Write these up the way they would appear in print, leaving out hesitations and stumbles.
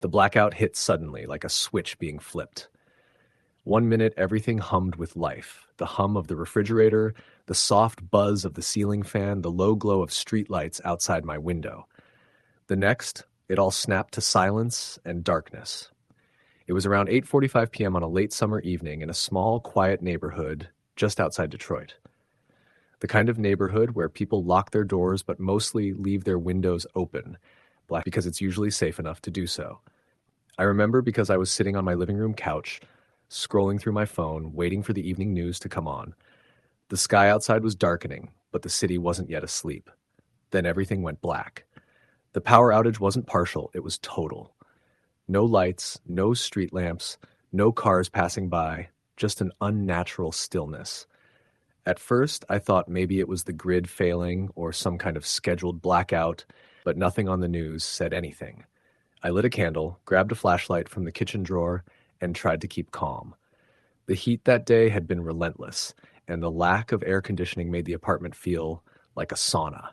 The blackout hit suddenly, like a switch being flipped. 1 minute, everything hummed with life. The hum of the refrigerator, the soft buzz of the ceiling fan, the low glow of streetlights outside my window. The next, it all snapped to silence and darkness. It was around 8:45 p.m. on a late summer evening in a small, quiet neighborhood just outside Detroit. The kind of neighborhood where people lock their doors but mostly leave their windows open, because it's usually safe enough to do so. I remember because I was sitting on my living room couch, scrolling through my phone, waiting for the evening news to come on. The sky outside was darkening, but the city wasn't yet asleep. Then everything went black. The power outage wasn't partial, it was total. No lights, no street lamps, no cars passing by, just an unnatural stillness. At first, I thought maybe it was the grid failing or some kind of scheduled blackout, but nothing on the news said anything. I lit a candle, grabbed a flashlight from the kitchen drawer, and tried to keep calm. The heat that day had been relentless, and the lack of air conditioning made the apartment feel like a sauna.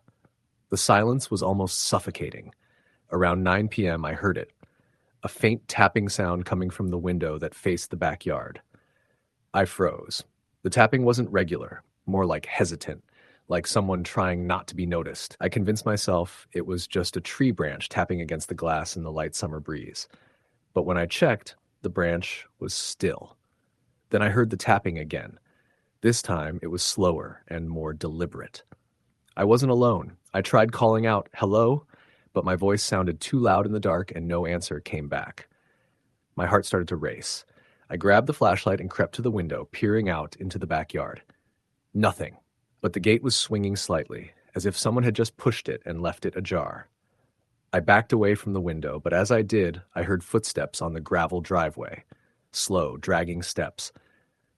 The silence was almost suffocating. Around 9 p.m., I heard it, a faint tapping sound coming from the window that faced the backyard. I froze. The tapping wasn't regular, more like hesitant, like someone trying not to be noticed. I convinced myself it was just a tree branch tapping against the glass in the light summer breeze. But when I checked, the branch was still. Then I heard the tapping again. This time, it was slower and more deliberate. I wasn't alone. I tried calling out, "Hello?" but my voice sounded too loud in the dark and no answer came back. My heart started to race. I grabbed the flashlight and crept to the window, peering out into the backyard. Nothing, but the gate was swinging slightly, as if someone had just pushed it and left it ajar. I backed away from the window, but as I did, I heard footsteps on the gravel driveway. Slow, dragging steps.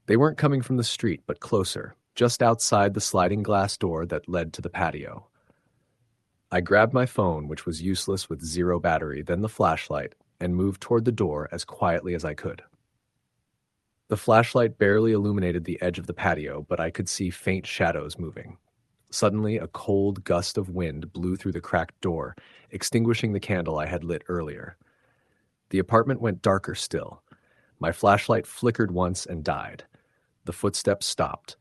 They weren't coming from the street, but closer, just outside the sliding glass door that led to the patio. I grabbed my phone, which was useless with zero battery, then the flashlight, and moved toward the door as quietly as I could. The flashlight barely illuminated the edge of the patio, but I could see faint shadows moving. Suddenly, a cold gust of wind blew through the cracked door, extinguishing the candle I had lit earlier. The apartment went darker still. My flashlight flickered once and died. The footsteps stopped.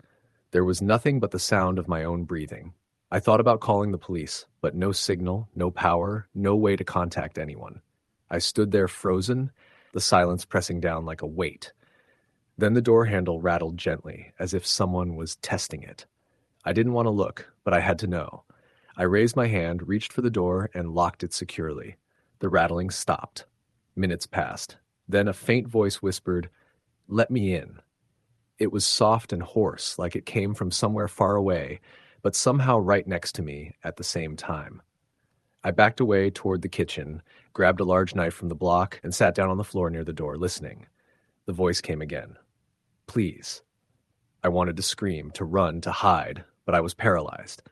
There was nothing but the sound of my own breathing. I thought about calling the police, but no signal, no power, no way to contact anyone. I stood there frozen, the silence pressing down like a weight. Then the door handle rattled gently, as if someone was testing it. I didn't want to look, but I had to know. I raised my hand, reached for the door, and locked it securely. The rattling stopped. Minutes passed. Then a faint voice whispered, "Let me in." It was soft and hoarse, like it came from somewhere far away, but somehow right next to me at the same time. I backed away toward the kitchen, grabbed a large knife from the block, and sat down on the floor near the door, listening. The voice came again. "Please." I wanted to scream, to run, to hide, but I was paralyzed.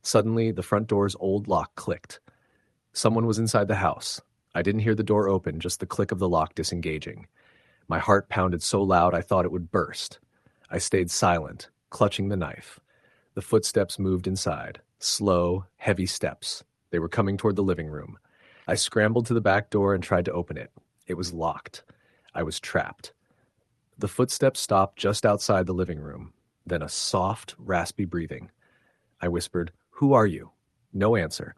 Suddenly, the front door's old lock clicked. Someone was inside the house. I didn't hear the door open, just the click of the lock disengaging. My heart pounded so loud I thought it would burst. I stayed silent, clutching the knife. The footsteps moved inside, slow, heavy steps. They were coming toward the living room. I scrambled to the back door and tried to open it. It was locked. I was trapped. The footsteps stopped just outside the living room, then a soft, raspy breathing. I whispered, "Who are you?" No answer.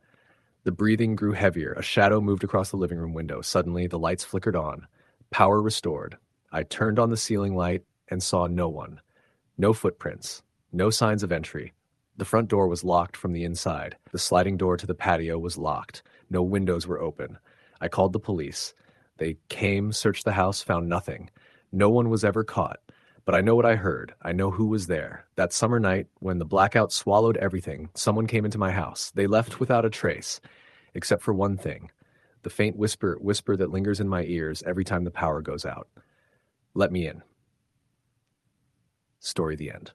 The breathing grew heavier. A shadow moved across the living room window. Suddenly, the lights flickered on. Power restored. I turned on the ceiling light and saw no one. No footprints. No signs of entry. The front door was locked from the inside. The sliding door to the patio was locked. No windows were open. I called the police. They came, searched the house, found nothing. No one was ever caught. But I know what I heard. I know who was there. That summer night, when the blackout swallowed everything, someone came into my house. They left without a trace, except for one thing. The faint whisper that lingers in my ears every time the power goes out. "Let me in." Story the end.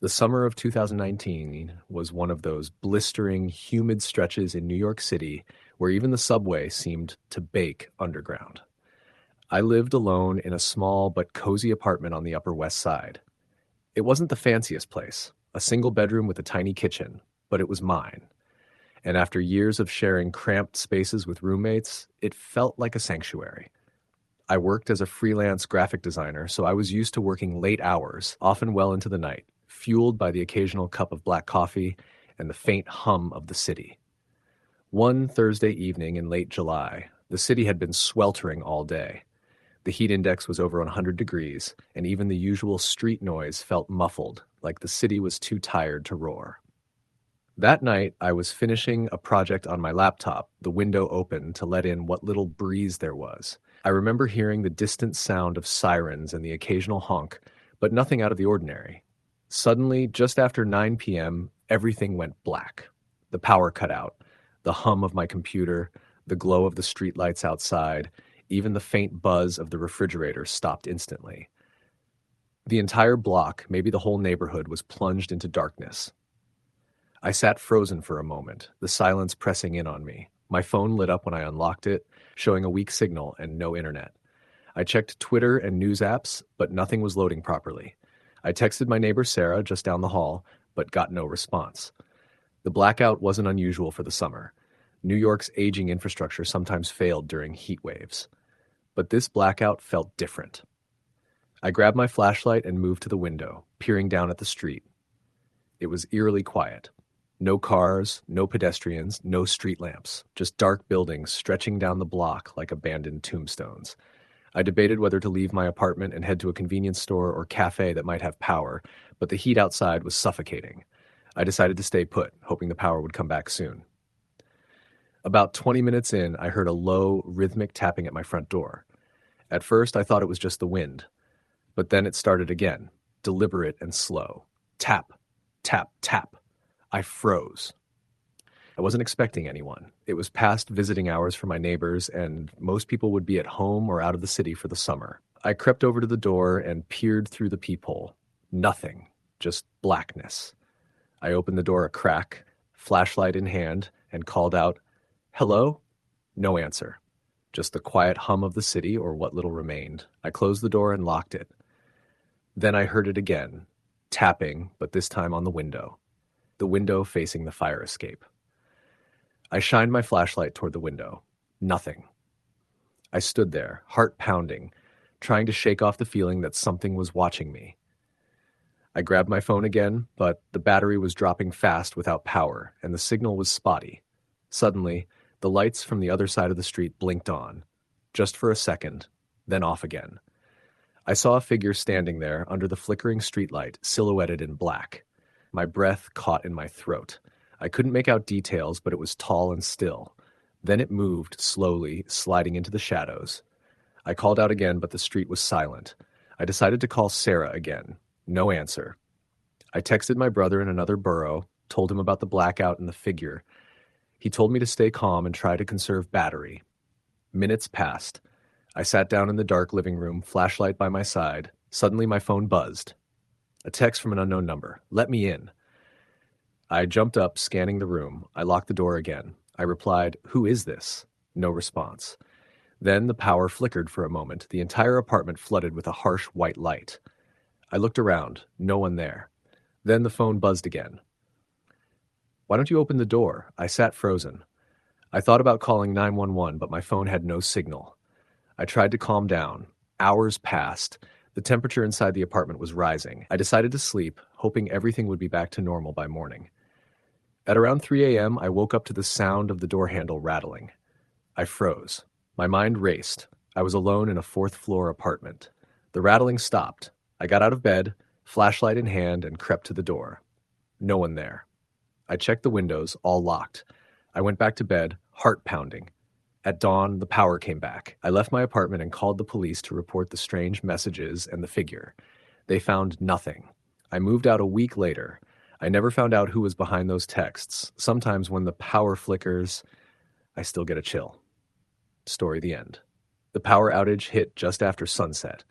The summer of 2019 was one of those blistering, humid stretches in New York City where even the subway seemed to bake underground. I lived alone in a small but cozy apartment on the Upper West Side. It wasn't the fanciest place, a single bedroom with a tiny kitchen, but it was mine. And after years of sharing cramped spaces with roommates, it felt like a sanctuary. I worked as a freelance graphic designer, so I was used to working late hours, often well into the night, fueled by the occasional cup of black coffee and the faint hum of the city. One Thursday evening in late July, the city had been sweltering all day. The heat index was over 100 degrees, and even the usual street noise felt muffled, like the city was too tired to roar. That night, I was finishing a project on my laptop, the window open to let in what little breeze there was. I remember hearing the distant sound of sirens and the occasional honk, but nothing out of the ordinary. Suddenly, just after 9 p.m., everything went black. The power cut out, the hum of my computer, the glow of the streetlights outside, even the faint buzz of the refrigerator stopped instantly. The entire block, maybe the whole neighborhood, was plunged into darkness. I sat frozen for a moment, the silence pressing in on me. My phone lit up when I unlocked it, showing a weak signal and no internet. I checked Twitter and news apps, but nothing was loading properly. I texted my neighbor Sarah just down the hall, but got no response. The blackout wasn't unusual for the summer. New York's aging infrastructure sometimes failed during heat waves. But this blackout felt different. I grabbed my flashlight and moved to the window, peering down at the street. It was eerily quiet. No cars, no pedestrians, no street lamps, just dark buildings stretching down the block like abandoned tombstones. I debated whether to leave my apartment and head to a convenience store or cafe that might have power, but the heat outside was suffocating. I decided to stay put, hoping the power would come back soon. About 20 minutes in, I heard a low, rhythmic tapping at my front door. At first, I thought it was just the wind, but then it started again, deliberate and slow. Tap, tap, tap. I froze. I wasn't expecting anyone. It was past visiting hours for my neighbors, and most people would be at home or out of the city for the summer. I crept over to the door and peered through the peephole. Nothing, just blackness. I opened the door a crack, flashlight in hand, and called out, "Hello?" No answer. Just the quiet hum of the city, or what little remained. I closed the door and locked it. Then I heard it again, tapping, but this time on the window facing the fire escape. I shined my flashlight toward the window. Nothing. I stood there, heart pounding, trying to shake off the feeling that something was watching me. I grabbed my phone again, but the battery was dropping fast without power, and the signal was spotty. Suddenly, the lights from the other side of the street blinked on, just for a second, then off again. I saw a figure standing there under the flickering streetlight, silhouetted in black. My breath caught in my throat. I couldn't make out details, but it was tall and still. Then it moved, slowly, sliding into the shadows. I called out again, but the street was silent. I decided to call Sarah again. No answer. I texted my brother in another borough, told him about the blackout and the figure. He told me to stay calm and try to conserve battery. Minutes passed. I sat down in the dark living room, flashlight by my side. Suddenly my phone buzzed. A text from an unknown number. "Let me in." I jumped up, scanning the room. I locked the door again. I replied, "Who is this?" No response. Then the power flickered for a moment, the entire apartment flooded with a harsh white light. I looked around. No one there. Then the phone buzzed again. "Why don't you open the door?" I sat frozen. I thought about calling 911, but my phone had no signal. I tried to calm down. Hours passed. The temperature inside the apartment was rising. I decided to sleep, hoping everything would be back to normal by morning. At around 3 a.m., I woke up to the sound of the door handle rattling. I froze. My mind raced. I was alone in a fourth-floor apartment. The rattling stopped. I got out of bed, flashlight in hand, and crept to the door. No one there. I checked the windows, all locked. I went back to bed, heart pounding. At dawn, the power came back. I left my apartment and called the police to report the strange messages and the figure. They found nothing. I moved out a week later. I never found out who was behind those texts. Sometimes when the power flickers, I still get a chill. Story the end. The power outage hit just after sunset.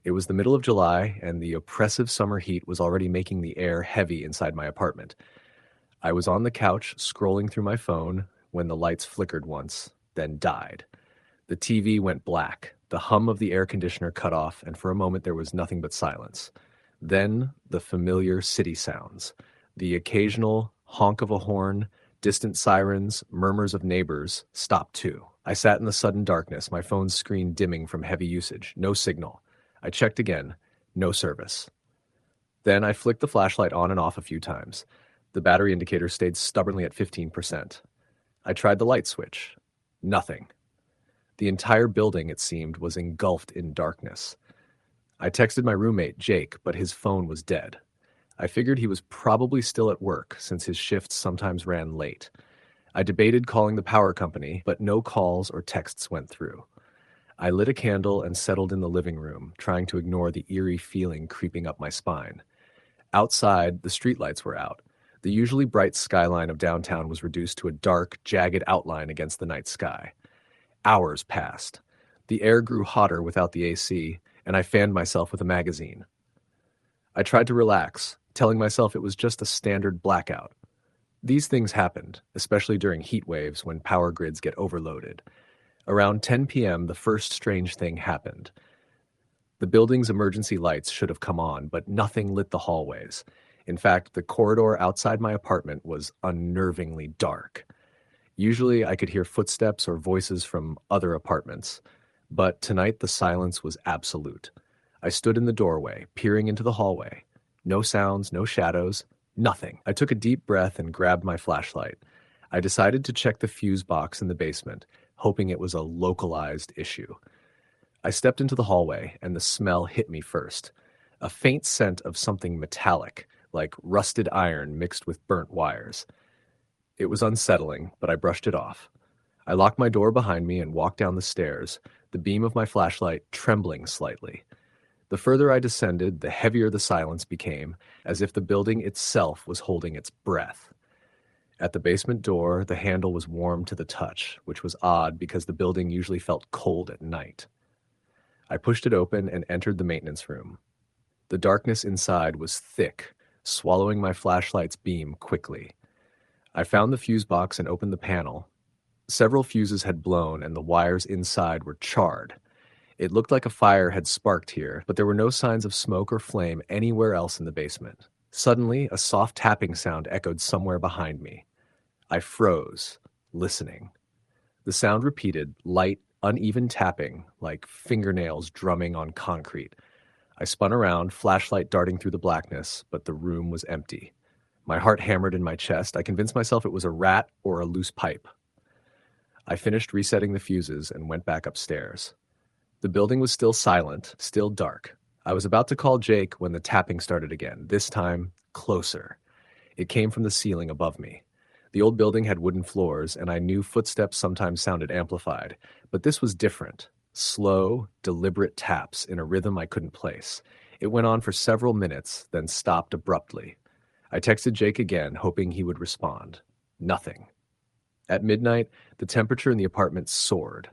It was the middle of July, and the oppressive summer heat was already making the air heavy inside my apartment. I was on the couch, scrolling through my phone, when the lights flickered once, then died. The TV went black. The hum of the air conditioner cut off, and for a moment there was nothing but silence. Then the familiar city sounds. The occasional honk of a horn, Distant sirens, murmurs of neighbors stopped too. I sat in the sudden darkness, my phone's screen dimming from heavy usage. No signal. I checked again. No service. Then I flicked the flashlight on and off a few times. The battery indicator stayed stubbornly at 15%. I tried the light switch. Nothing. The entire building, it seemed, was engulfed in darkness. I texted my roommate, Jake, but his phone was dead. I figured he was probably still at work, since his shifts sometimes ran late. I debated calling the power company, but no calls or texts went through. I lit a candle and settled in the living room, trying to ignore the eerie feeling creeping up my spine. Outside, the streetlights were out. The usually bright skyline of downtown was reduced to a dark, jagged outline against the night sky. Hours passed. The air grew hotter without the AC, and I fanned myself with a magazine. I tried to relax, telling myself it was just a standard blackout. These things happened, especially during heat waves when power grids get overloaded. Around 10 p.m., the first strange thing happened. The building's emergency lights should have come on, but nothing lit the hallways. In fact, the corridor outside my apartment was unnervingly dark. Usually I could hear footsteps or voices from other apartments, but tonight the silence was absolute. I stood in the doorway, peering into the hallway. No sounds, no shadows, nothing. I took a deep breath and grabbed my flashlight. I decided to check the fuse box in the basement, hoping it was a localized issue. I stepped into the hallway, and the smell hit me first. A faint scent of something metallic, like rusted iron mixed with burnt wires. It was unsettling, but I brushed it off. I locked my door behind me and walked down the stairs, the beam of my flashlight trembling slightly. The further I descended, the heavier the silence became, as if the building itself was holding its breath. At the basement door, the handle was warm to the touch, which was odd because the building usually felt cold at night. I pushed it open and entered the maintenance room. The darkness inside was thick, swallowing my flashlight's beam quickly. I found the fuse box and opened the panel. Several fuses had blown and the wires inside were charred. It looked like a fire had sparked here, but there were no signs of smoke or flame anywhere else in the basement. Suddenly, a soft tapping sound echoed somewhere behind me. I froze, listening. The sound repeated, light, uneven tapping, like fingernails drumming on concrete. I spun around, flashlight darting through the blackness, but the room was empty. My heart hammered in my chest. I convinced myself it was a rat or a loose pipe. I finished resetting the fuses and went back upstairs. The building was still silent, still dark. I was about to call Jake when the tapping started again, this time closer. It came from the ceiling above me. The old building had wooden floors, and I knew footsteps sometimes sounded amplified, but this was different. Slow, deliberate taps in a rhythm I couldn't place. It went on for several minutes, then stopped abruptly. I texted Jake again, hoping he would respond. Nothing. At midnight, the temperature in the apartment soared.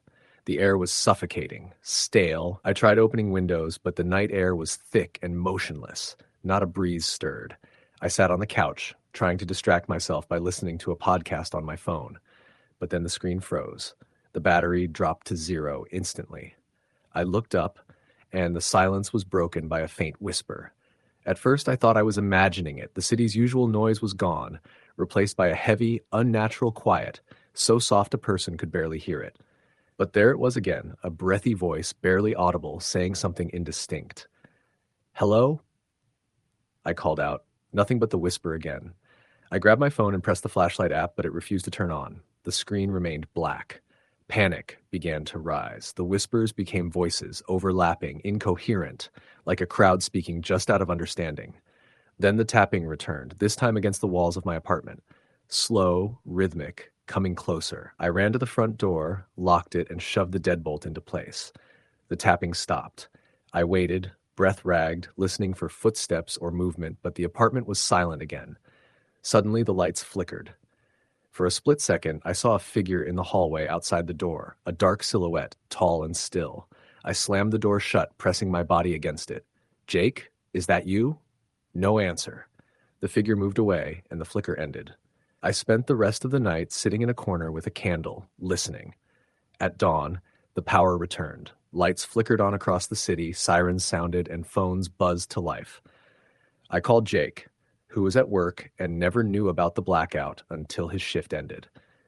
The air was suffocating, stale. I tried opening windows, but the night air was thick and motionless. Not a breeze stirred. I sat on the couch, trying to distract myself by listening to a podcast on my phone. But then the screen froze. The battery dropped to 0 instantly. I looked up, and the silence was broken by a faint whisper. At first, I thought I was imagining it. The city's usual noise was gone, replaced by a heavy, unnatural quiet, so soft a person could barely hear it. But there it was again, a breathy voice, barely audible, saying something indistinct. "Hello?" I called out. Nothing but the whisper again. I grabbed my phone and pressed the flashlight app, but it refused to turn on. The screen remained black. Panic began to rise. The whispers became voices, overlapping, incoherent, like a crowd speaking just out of understanding. Then the tapping returned, this time against the walls of my apartment. Slow, rhythmic, coming closer. I ran to the front door, locked it, and shoved the deadbolt into place. The tapping stopped. I waited, breath ragged, listening for footsteps or movement, but the apartment was silent again. Suddenly, the lights flickered. For a split second, I saw a figure in the hallway outside the door, a dark silhouette, tall and still. I slammed the door shut, pressing my body against it. "Jake, is that you?" No answer. The figure moved away, and the flicker ended. I spent the rest of the night sitting in a corner with a candle, listening. At dawn, the power returned. Lights flickered on across the city, sirens sounded, and phones buzzed to life. I called Jake. who was at work and never knew about the blackout until his shift ended.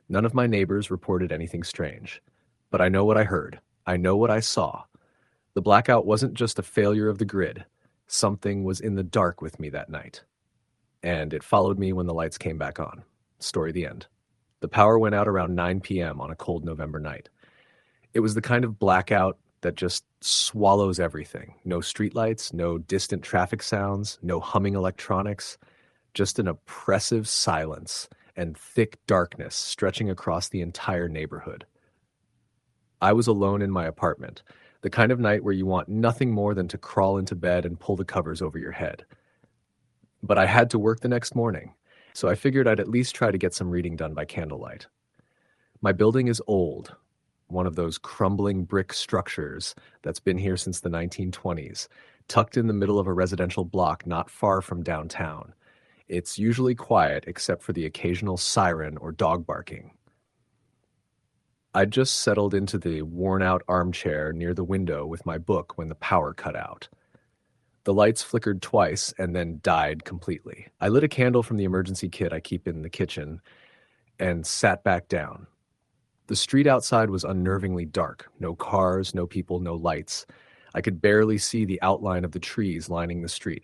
None of my neighbors reported anything strange. But I know what I heard. I know what I saw. The blackout wasn't just a failure of the grid. Something was in the dark with me that night. And it followed me when the lights came back on. Story the end. The power went out around 9 p.m. on a cold November night. It was the kind of blackout that just swallows everything. No streetlights, no distant traffic sounds, no humming electronics, just an oppressive silence and thick darkness stretching across the entire neighborhood. I was alone in my apartment, the kind of night where you want nothing more than to crawl into bed and pull the covers over your head. But I had to work the next morning, so I figured I'd at least try to get some reading done by candlelight. My building is old, one of those crumbling brick structures that's been here since the 1920s, tucked in the middle of a residential block not far from downtown. It's usually quiet except for the occasional siren or dog barking. I'd just settled into the worn-out armchair near the window with my book when the power cut out. The lights flickered twice and then died completely. I lit a candle from the emergency kit I keep in the kitchen and sat back down. The street outside was unnervingly dark. No cars, no people, no lights. I could barely see the outline of the trees lining the street.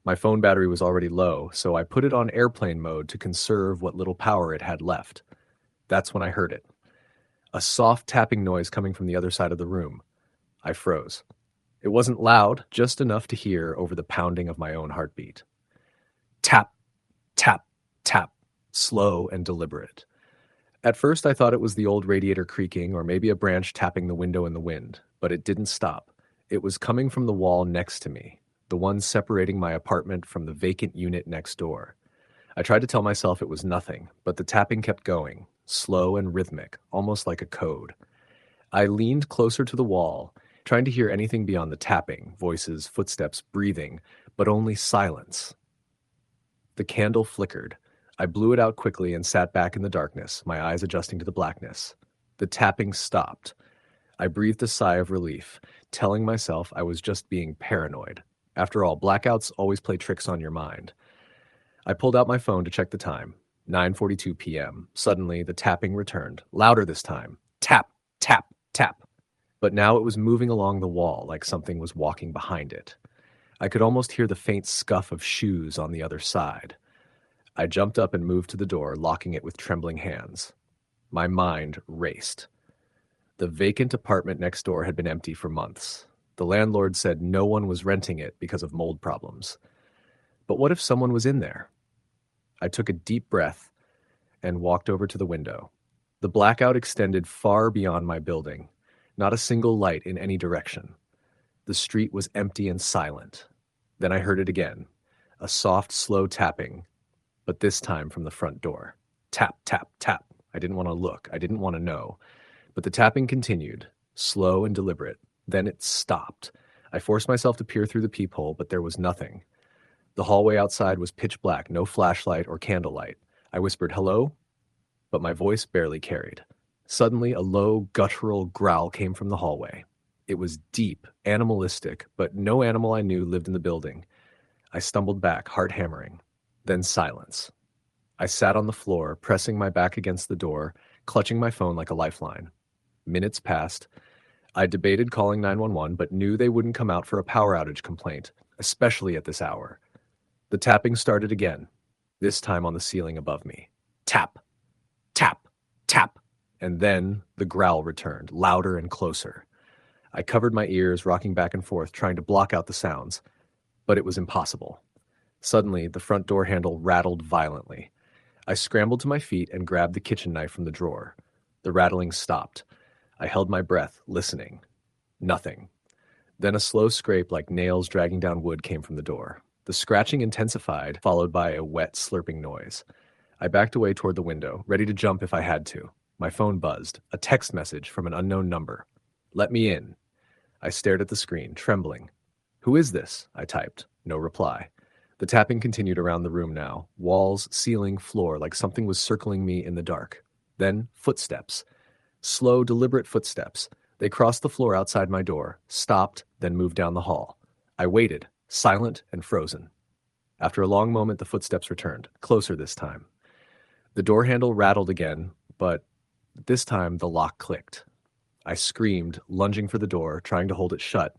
My phone battery was already low, so I put it on airplane mode to conserve what little power it had left. That's when I heard it. A soft tapping noise coming from the other side of the room. I froze. It wasn't loud, just enough to hear over the pounding of my own heartbeat. Tap, tap, tap, slow and deliberate. At first I thought it was the old radiator creaking or maybe a branch tapping the window in the wind, but it didn't stop. It was coming from the wall next to me, the one separating my apartment from the vacant unit next door. I tried to tell myself it was nothing, but the tapping kept going, slow and rhythmic, almost like a code. I leaned closer to the wall, trying to hear anything beyond the tapping, voices, footsteps, breathing, but only silence. The candle flickered. I blew it out quickly and sat back in the darkness, my eyes adjusting to the blackness. The tapping stopped. I breathed a sigh of relief, telling myself I was just being paranoid. After all, blackouts always play tricks on your mind. I pulled out my phone to check the time. 9:42 p.m. Suddenly, the tapping returned, louder this time. Tap, tap, tap. But now it was moving along the wall like something was walking behind it. I could almost hear the faint scuff of shoes on the other side. I jumped up and moved to the door, locking it with trembling hands. My mind raced. The vacant apartment next door had been empty for months. The landlord said no one was renting it because of mold problems. But what if someone was in there? I took a deep breath and walked over to the window. The blackout extended far beyond my building. Not a single light in any direction. The street was empty and silent. Then I heard it again, a soft, slow tapping, but this time from the front door. Tap, tap, tap. I didn't want to look. I didn't want to know. But the tapping continued, slow and deliberate. Then it stopped. I forced myself to peer through the peephole, but there was nothing. The hallway outside was pitch black, no flashlight or candlelight. I whispered, "Hello?" But my voice barely carried. Suddenly, a low, guttural growl came from the hallway. It was deep, animalistic, but no animal I knew lived in the building. I stumbled back, heart hammering. Then silence. I sat on the floor, pressing my back against the door, clutching my phone like a lifeline. Minutes passed. I debated calling 911, but knew they wouldn't come out for a power outage complaint, especially at this hour. The tapping started again, this time on the ceiling above me. Tap, tap, tap. And then the growl returned, louder and closer. I covered my ears, rocking back and forth, trying to block out the sounds, but it was impossible. Suddenly, the front door handle rattled violently. I scrambled to my feet and grabbed the kitchen knife from the drawer. The rattling stopped. I held my breath, listening. Nothing. Then a slow scrape like nails dragging down wood came from the door. The scratching intensified, followed by a wet, slurping noise. I backed away toward the window, ready to jump if I had to. My phone buzzed, a text message from an unknown number. "Let me in." I stared at the screen, trembling. "Who is this?" I typed. No reply. The tapping continued around the room now, walls, ceiling, floor, like something was circling me in the dark. Then footsteps. Slow, deliberate footsteps. They crossed the floor outside my door, stopped, then moved down the hall. I waited, silent and frozen. After a long moment, the footsteps returned, closer this time. The door handle rattled again, but this time the lock clicked. I screamed, lunging for the door, trying to hold it shut,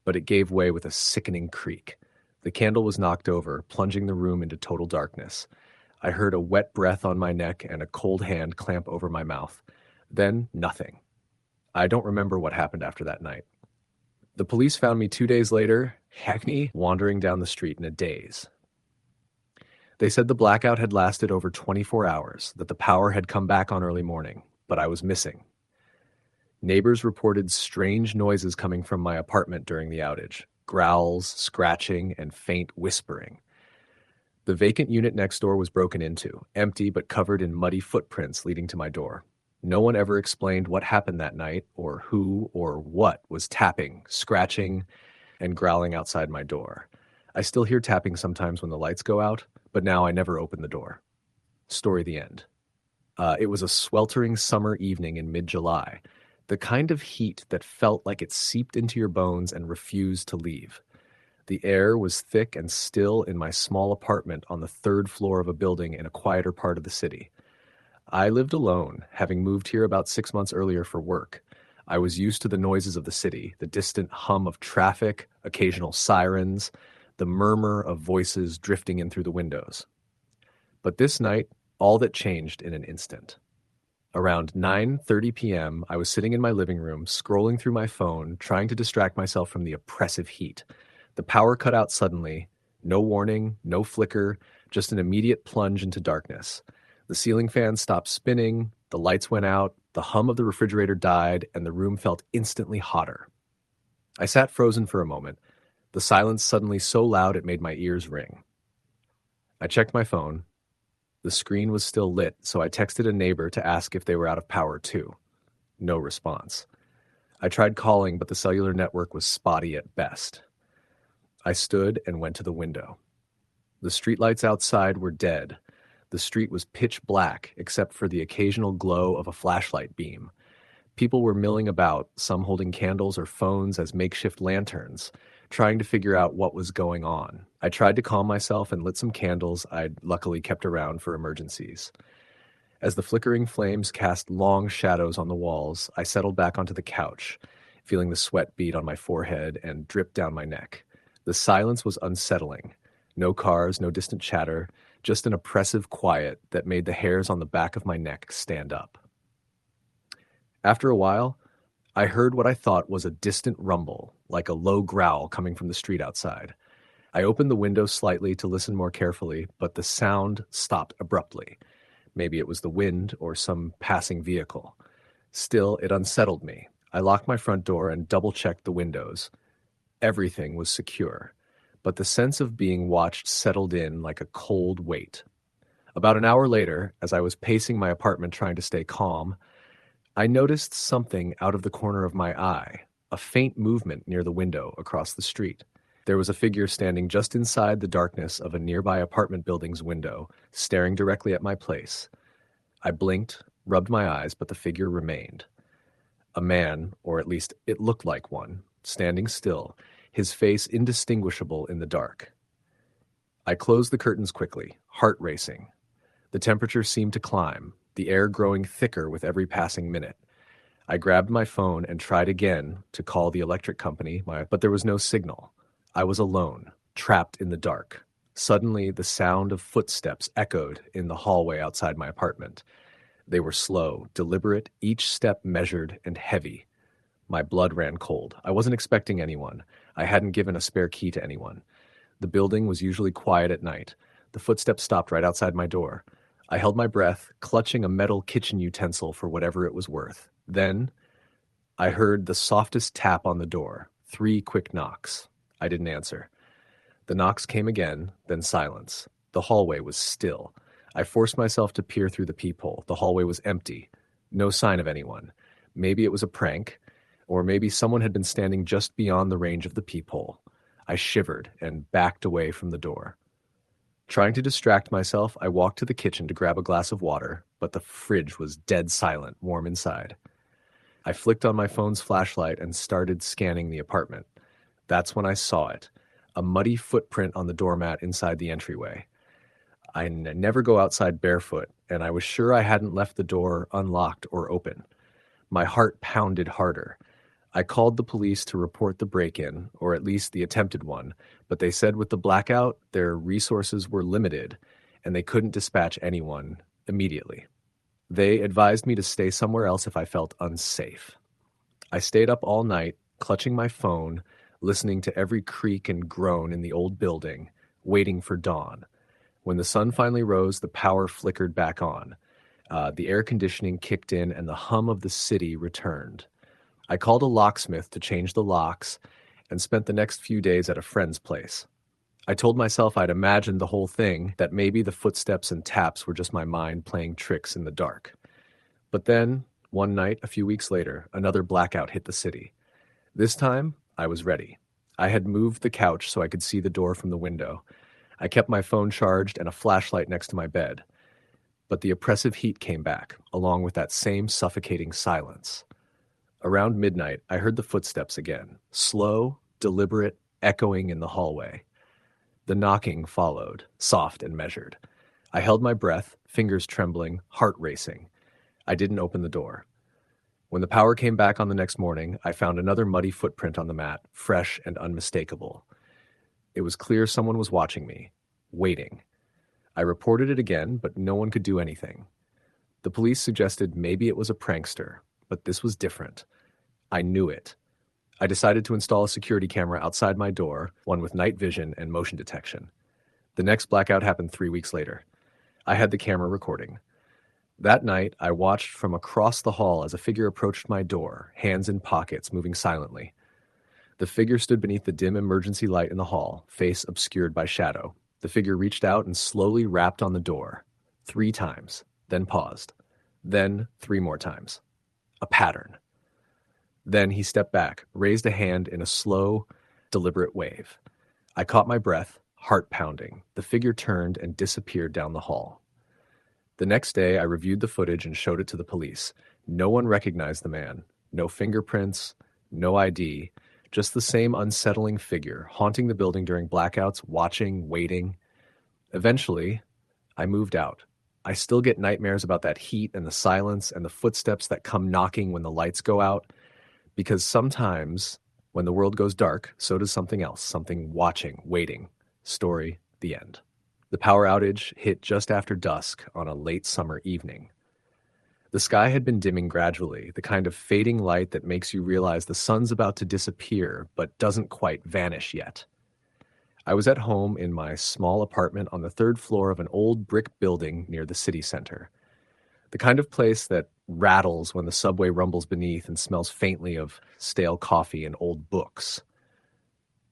but it gave way with a sickening creak. The candle was knocked over, plunging the room into total darkness. I heard a wet breath on my neck and a cold hand clamp over my mouth. Then, nothing. I don't remember what happened after that night. The police found me 2 days later, hackney, wandering down the street in a daze. They said the blackout had lasted over 24 hours, that the power had come back on early morning, but I was missing. Neighbors reported strange noises coming from my apartment during the outage, growls, scratching, and faint whispering. The vacant unit next door was broken into, empty but covered in muddy footprints leading to my door. No one ever explained what happened that night, or who or what was tapping, scratching, and growling outside my door. I still hear tapping sometimes when the lights go out, but now I never open the door. Story the end. It was a sweltering summer evening in mid-July, the kind of heat that felt like it seeped into your bones and refused to leave. The air was thick and still in my small apartment on the third floor of a building in a quieter part of the city. I lived alone, having moved here about 6 months earlier for work. I was used to the noises of the city, the distant hum of traffic, occasional sirens, the murmur of voices drifting in through the windows. But this night, all that changed in an instant. Around 9:30 p.m., I was sitting in my living room, scrolling through my phone, trying to distract myself from the oppressive heat. The power cut out suddenly, no warning, no flicker, just an immediate plunge into darkness. The ceiling fan stopped spinning, the lights went out, the hum of the refrigerator died, and the room felt instantly hotter. I sat frozen for a moment, the silence suddenly so loud it made my ears ring. I checked my phone. The screen was still lit, so I texted a neighbor to ask if they were out of power too. No response. I tried calling, but the cellular network was spotty at best. I stood and went to the window. The streetlights outside were dead. The street was pitch black, except for the occasional glow of a flashlight beam. People were milling about, some holding candles or phones as makeshift lanterns, trying to figure out what was going on. I tried to calm myself and lit some candles I'd luckily kept around for emergencies. As the flickering flames cast long shadows on the walls, I settled back onto the couch, feeling the sweat bead on my forehead and drip down my neck. The silence was unsettling. No cars, no distant chatter, just an oppressive quiet that made the hairs on the back of my neck stand up. After a while, I heard what I thought was a distant rumble, like a low growl coming from the street outside. I opened the window slightly to listen more carefully, but the sound stopped abruptly. Maybe it was the wind or some passing vehicle. Still, it unsettled me. I locked my front door and double-checked the windows. Everything was secure, but the sense of being watched settled in like a cold weight. About an hour later, as I was pacing my apartment trying to stay calm, I noticed something out of the corner of my eye, a faint movement near the window across the street. There was a figure standing just inside the darkness of a nearby apartment building's window, staring directly at my place. I blinked, rubbed my eyes, but the figure remained. A man, or at least it looked like one, standing still, his face indistinguishable in the dark. I closed the curtains quickly, heart racing. The temperature seemed to climb, the air growing thicker with every passing minute. I grabbed my phone and tried again to call the electric company, but there was no signal. I was alone, trapped in the dark. Suddenly, the sound of footsteps echoed in the hallway outside my apartment. They were slow, deliberate, each step measured and heavy. My blood ran cold. I wasn't expecting anyone. I hadn't given a spare key to anyone. The building was usually quiet at night. The footsteps stopped right outside my door. I held my breath, clutching a metal kitchen utensil for whatever it was worth. Then, I heard the softest tap on the door, 3 quick knocks. I didn't answer. The knocks came again, then silence. The hallway was still. I forced myself to peer through the peephole. The hallway was empty. No sign of anyone. Maybe it was a prank, or maybe someone had been standing just beyond the range of the peephole. I shivered and backed away from the door. Trying to distract myself, I walked to the kitchen to grab a glass of water, but the fridge was dead silent, warm inside. I flicked on my phone's flashlight and started scanning the apartment. That's when I saw it. a muddy footprint on the doormat inside the entryway. I never go outside barefoot, and I was sure I hadn't left the door unlocked or open. My heart pounded harder. I called the police to report the break-in, or at least the attempted one, but they said with the blackout, their resources were limited, and they couldn't dispatch anyone immediately. They advised me to stay somewhere else if I felt unsafe. I stayed up all night, clutching my phone, listening to every creak and groan in the old building, waiting for dawn. When the sun finally rose, the power flickered back on. The air conditioning kicked in, and the hum of the city returned. I called a locksmith to change the locks and spent the next few days at a friend's place. I told myself I'd imagined the whole thing, that maybe the footsteps and taps were just my mind playing tricks in the dark. But then, one night, a few weeks later, another blackout hit the city. This time, I was ready. I had moved the couch so I could see the door from the window. I kept my phone charged and a flashlight next to my bed. But the oppressive heat came back, along with that same suffocating silence. Around midnight, I heard the footsteps again, slow, deliberate, echoing in the hallway. The knocking followed, soft and measured. I held my breath, fingers trembling, heart racing. I didn't open the door. When the power came back on the next morning, I found another muddy footprint on the mat, fresh and unmistakable. It was clear someone was watching me, waiting. I reported it again, but no one could do anything. The police suggested maybe it was a prankster, but this was different. I knew it. I decided to install a security camera outside my door, one with night vision and motion detection. The next blackout happened 3 weeks later. I had the camera recording. That night, I watched from across the hall as a figure approached my door, hands in pockets, moving silently. The figure stood beneath the dim emergency light in the hall, face obscured by shadow. The figure reached out and slowly rapped on the door, 3 times, then paused. Then 3 more times. A pattern. Then he stepped back, raised a hand in a slow, deliberate wave. I caught my breath, heart pounding. The figure turned and disappeared down the hall. The next day, I reviewed the footage and showed it to the police. No one recognized the man. No fingerprints, no ID, just the same unsettling figure, haunting the building during blackouts, watching, waiting. Eventually, I moved out. I still get nightmares about that heat and the silence and the footsteps that come knocking when the lights go out. Because sometimes, when the world goes dark, so does something else, something watching, waiting. Story, the end. The power outage hit just after dusk on a late summer evening. The sky had been dimming gradually, the kind of fading light that makes you realize the sun's about to disappear, but doesn't quite vanish yet. I was at home in my small apartment on the 3rd floor of an old brick building near the city center. The kind of place that rattles when the subway rumbles beneath and smells faintly of stale coffee and old books.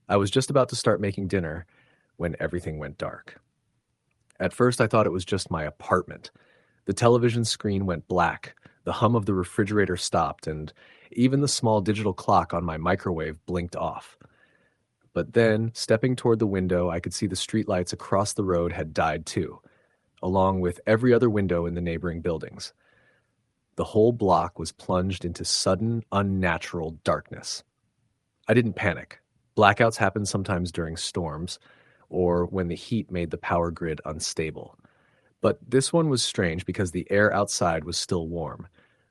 I was just about to start making dinner when everything went dark. At first, I thought it was just my apartment. The television screen went black, the hum of the refrigerator stopped, and even the small digital clock on my microwave blinked off. But then, stepping toward the window, I could see the streetlights across the road had died too, along with every other window in the neighboring buildings. The whole block was plunged into sudden, unnatural darkness. I didn't panic. Blackouts happen sometimes during storms, or when the heat made the power grid unstable. But this one was strange because the air outside was still warm.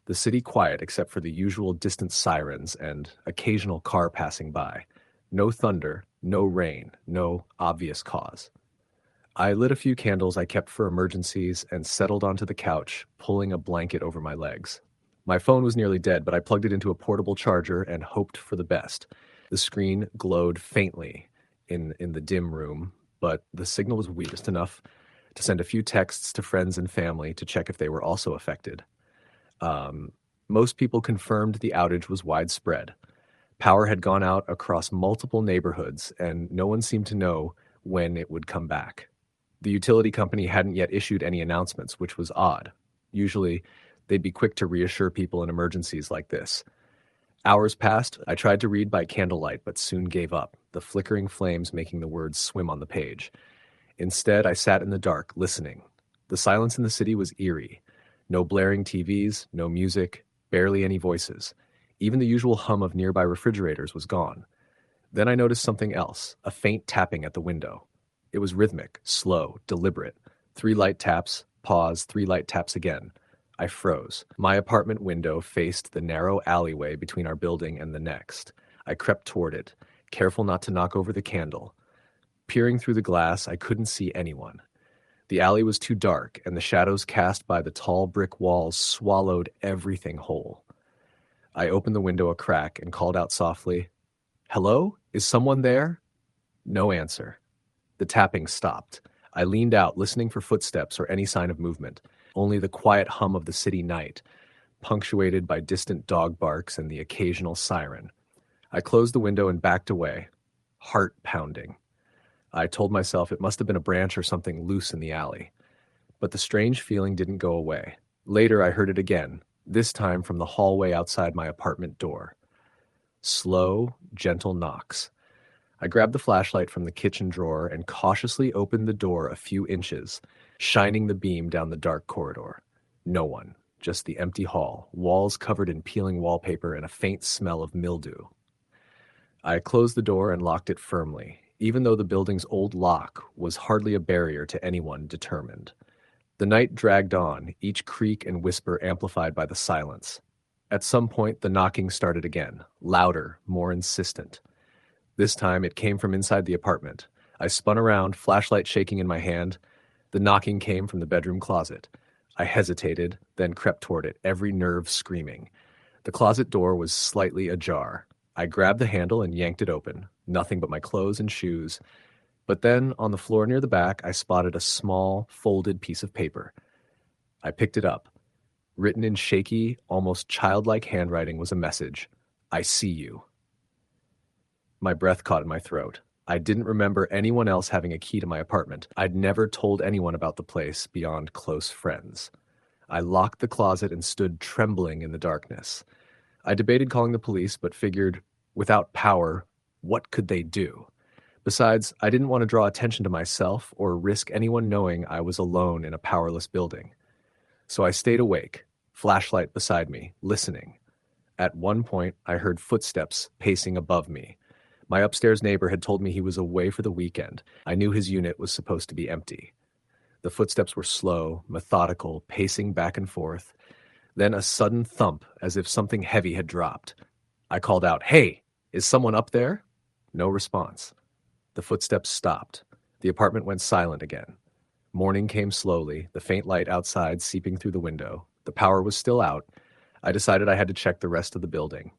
The city quiet except for the usual distant sirens and occasional car passing by. No thunder, no rain, no obvious cause. I lit a few candles I kept for emergencies and settled onto the couch, pulling a blanket over my legs. My phone was nearly dead, but I plugged it into a portable charger and hoped for the best. The screen glowed faintly in the dim room, but the signal was weak, just enough to send a few texts to friends and family to check if they were also affected. Most people confirmed the outage was widespread. Power had gone out across multiple neighborhoods, and no one seemed to know when it would come back. The utility company hadn't yet issued any announcements, which was odd. Usually, they'd be quick to reassure people in emergencies like this. Hours passed. I tried to read by candlelight, but soon gave up, the flickering flames making the words swim on the page. Instead, I sat in the dark, listening. The silence in the city was eerie. No blaring TVs, no music, barely any voices. Even the usual hum of nearby refrigerators was gone. Then I noticed something else, a faint tapping at the window. It was rhythmic, slow, deliberate. 3 light taps, pause, 3 light taps again. I froze. My apartment window faced the narrow alleyway between our building and the next. I crept toward it, careful not to knock over the candle. Peering through the glass, I couldn't see anyone. The alley was too dark, and the shadows cast by the tall brick walls swallowed everything whole. I opened the window a crack and called out softly, "Hello? Is someone there?" No answer. The tapping stopped. I leaned out, listening for footsteps or any sign of movement. Only the quiet hum of the city night, punctuated by distant dog barks and the occasional siren. I closed the window and backed away, heart pounding. I told myself it must have been a branch or something loose in the alley. But the strange feeling didn't go away. Later I heard it again, this time from the hallway outside my apartment door. Slow, gentle knocks. I grabbed the flashlight from the kitchen drawer and cautiously opened the door a few inches, shining the beam down the dark corridor. No one, just the empty hall, walls covered in peeling wallpaper and a faint smell of mildew. I closed the door and locked it firmly, even though the building's old lock was hardly a barrier to anyone determined. The night dragged on, each creak and whisper amplified by the silence. At some point, the knocking started again, louder, more insistent. This time, it came from inside the apartment. I spun around, flashlight shaking in my hand. The knocking came from the bedroom closet. I hesitated, then crept toward it, every nerve screaming. The closet door was slightly ajar. I grabbed the handle and yanked it open, nothing but my clothes and shoes. But then, on the floor near the back, I spotted a small, folded piece of paper. I picked it up. Written in shaky, almost childlike handwriting was a message. "I see you." My breath caught in my throat. I didn't remember anyone else having a key to my apartment. I'd never told anyone about the place beyond close friends. I locked the closet and stood trembling in the darkness. I debated calling the police, but figured, without power, what could they do? Besides, I didn't want to draw attention to myself or risk anyone knowing I was alone in a powerless building. So I stayed awake, flashlight beside me, listening. At one point, I heard footsteps pacing above me. My upstairs neighbor had told me he was away for the weekend. I knew his unit was supposed to be empty. The footsteps were slow, methodical, pacing back and forth. Then a sudden thump, as if something heavy had dropped. I called out, "Hey, is someone up there?" No response. The footsteps stopped. The apartment went silent again. Morning came slowly, the faint light outside seeping through the window. The power was still out. I decided I had to check the rest of the building.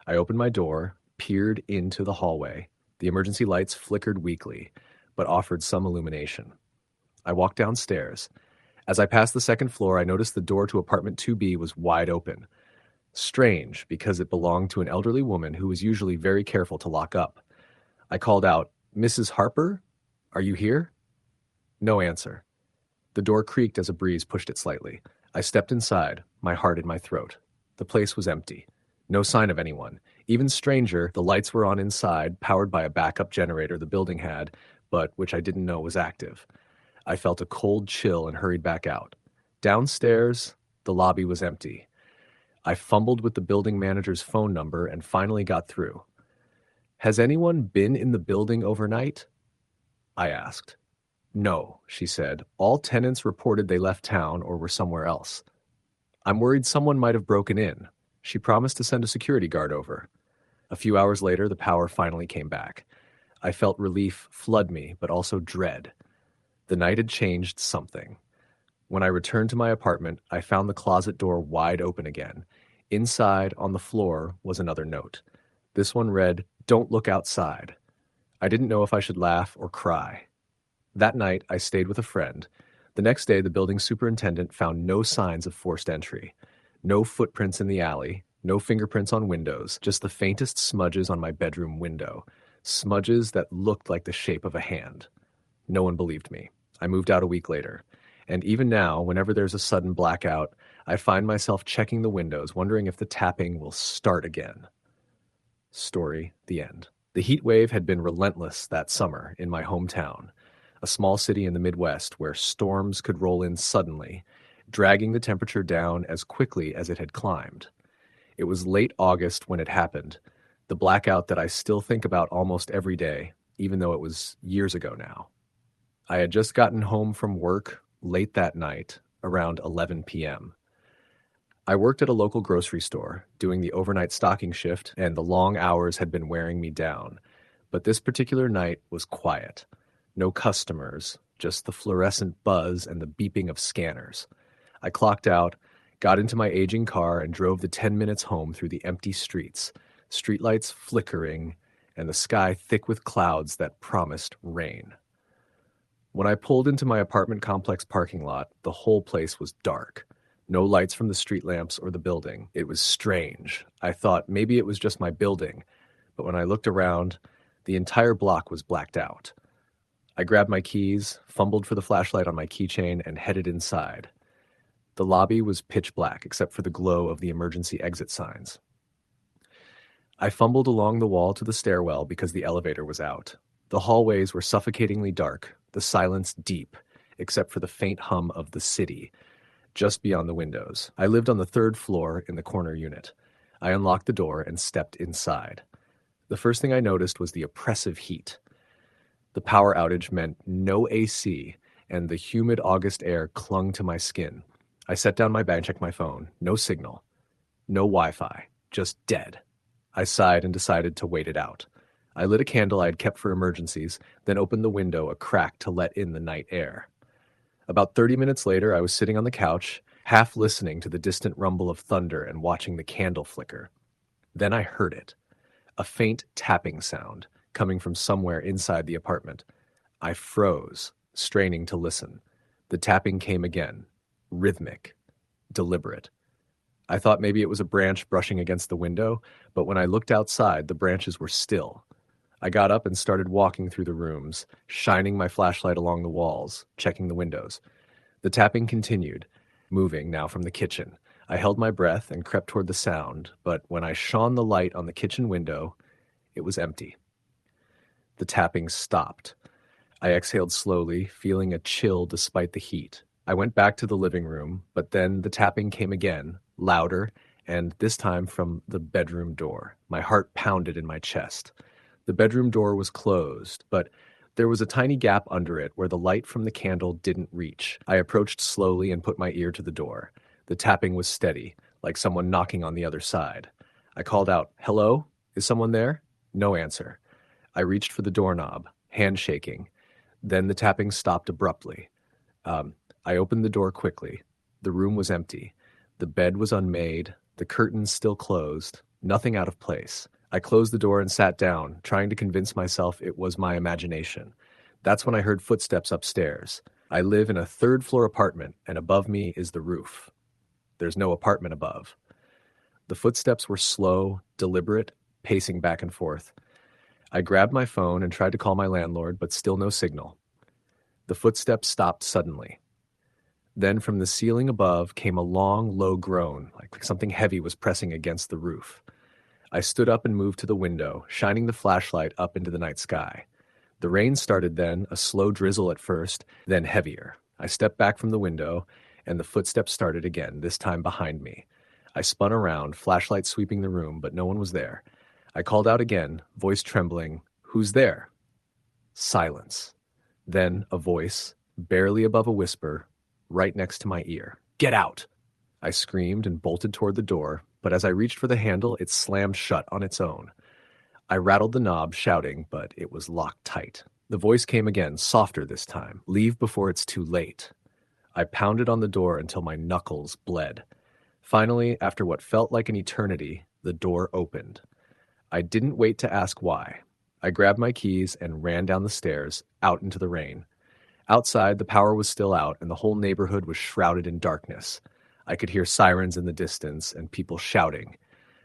I opened my door, peered into the hallway. The emergency lights flickered weakly, but offered some illumination. I walked downstairs. As I passed the second floor, I noticed the door to apartment 2B was wide open. Strange, because it belonged to an elderly woman who was usually very careful to lock up. I called out, "Mrs. Harper? Are you here?" No answer. The door creaked as a breeze pushed it slightly. I stepped inside, my heart in my throat. The place was empty. No sign of anyone. Even stranger, the lights were on inside, powered by a backup generator the building had, but which I didn't know was active. I felt a cold chill and hurried back out. Downstairs, the lobby was empty. I fumbled with the building manager's phone number and finally got through. "Has anyone been in the building overnight?" I asked. "No," she said. "All tenants reported they left town or were somewhere else." "I'm worried someone might have broken in." She promised to send a security guard over. A few hours later, the power finally came back. I felt relief flood me, but also dread. The night had changed something. When I returned to my apartment, I found the closet door wide open again. Inside, on the floor, was another note. This one read, "Don't look outside." I didn't know if I should laugh or cry. That night, I stayed with a friend. The next day, the building superintendent found no signs of forced entry. No footprints in the alley, no fingerprints on windows, just the faintest smudges on my bedroom window. Smudges that looked like the shape of a hand. No one believed me. I moved out a week later. And even now, whenever there's a sudden blackout, I find myself checking the windows, wondering if the tapping will start again. Story, the end. The heat wave had been relentless that summer in my hometown, a small city in the Midwest where storms could roll in suddenly, dragging the temperature down as quickly as it had climbed. It was late August when it happened. The blackout that I still think about almost every day, even though it was years ago now. I had just gotten home from work late that night, around 11 p.m. I worked at a local grocery store, doing the overnight stocking shift, and the long hours had been wearing me down. But this particular night was quiet. No customers, just the fluorescent buzz and the beeping of scanners. I clocked out, got into my aging car, and drove the 10 minutes home through the empty streets, streetlights flickering, and the sky thick with clouds that promised rain. When I pulled into my apartment complex parking lot, the whole place was dark. No lights from the street lamps or the building. It was strange. I thought maybe it was just my building, but when I looked around, the entire block was blacked out. I grabbed my keys, fumbled for the flashlight on my keychain, and headed inside. The lobby was pitch black except for the glow of the emergency exit signs. I fumbled along the wall to the stairwell because the elevator was out. The hallways were suffocatingly dark, the silence deep, except for the faint hum of the city just beyond the windows. I lived on the third floor in the corner unit. I unlocked the door and stepped inside. The first thing I noticed was the oppressive heat. The power outage meant no AC, and the humid August air clung to my skin. I set down my bag, checked my phone. No signal. No Wi-Fi. Just dead. I sighed and decided to wait it out. I lit a candle I had kept for emergencies, then opened the window a crack to let in the night air. About 30 minutes later, I was sitting on the couch, half listening to the distant rumble of thunder and watching the candle flicker. Then I heard it. A faint tapping sound coming from somewhere inside the apartment. I froze, straining to listen. The tapping came again, rhythmic, deliberate. I thought maybe it was a branch brushing against the window, but when I looked outside, the branches were still. I got up and started walking through the rooms, shining my flashlight along the walls, checking the windows. The tapping continued, moving now from the kitchen. I held my breath and crept toward the sound, but when I shone the light on the kitchen window, it was empty. The tapping stopped. I exhaled slowly, feeling a chill despite the heat. I went back to the living room, but then the tapping came again, louder, and this time from the bedroom door. My heart pounded in my chest. The bedroom door was closed, but there was a tiny gap under it where the light from the candle didn't reach. I approached slowly and put my ear to the door. The tapping was steady, like someone knocking on the other side. I called out, "Hello? Is someone there?" No answer. I reached for the doorknob, hand shaking. Then the tapping stopped abruptly. I opened the door quickly. The room was empty. The bed was unmade, the curtains still closed, nothing out of place. I closed the door and sat down, trying to convince myself it was my imagination. That's when I heard footsteps upstairs. I live in a third-floor apartment, and above me is the roof. There's no apartment above. The footsteps were slow, deliberate, pacing back and forth. I grabbed my phone and tried to call my landlord, but still no signal. The footsteps stopped suddenly. Then from the ceiling above came a long, low groan, like something heavy was pressing against the roof. I stood up and moved to the window, shining the flashlight up into the night sky. The rain started then, a slow drizzle at first, then heavier. I stepped back from the window, and the footsteps started again, this time behind me. I spun around, flashlight sweeping the room, but no one was there. I called out again, voice trembling, "Who's there?" Silence. Then a voice, barely above a whisper, right next to my ear. "Get out!" I screamed and bolted toward the door, but as I reached for the handle, it slammed shut on its own. I rattled the knob, shouting, but it was locked tight. The voice came again, softer this time. "Leave before it's too late." I pounded on the door until my knuckles bled. Finally, after what felt like an eternity, the door opened. I didn't wait to ask why. I grabbed my keys and ran down the stairs, out into the rain. Outside, the power was still out, and the whole neighborhood was shrouded in darkness. I could hear sirens in the distance and people shouting.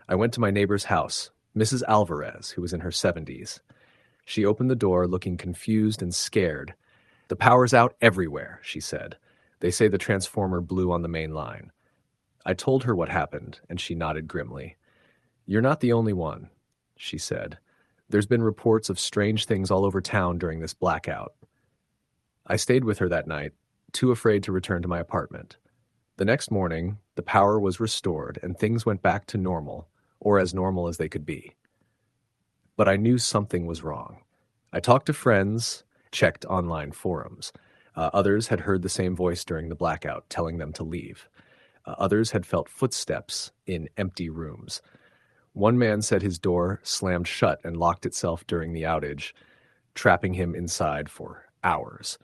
I went to my neighbor's house, Mrs. Alvarez, who was in her 70s. She opened the door, looking confused and scared. "The power's out everywhere," she said. "They say the transformer blew on the main line." I told her what happened, and she nodded grimly. "You're not the only one," she said. "There's been reports of strange things all over town during this blackout." I stayed with her that night, too afraid to return to my apartment. The next morning, the power was restored and things went back to normal, or as normal as they could be. but I knew something was wrong. I talked to friends, checked online forums. Others had heard the same voice during the blackout, telling them to leave. Others had felt footsteps in empty rooms. One man said his door slammed shut and locked itself during the outage, trapping him inside for hours.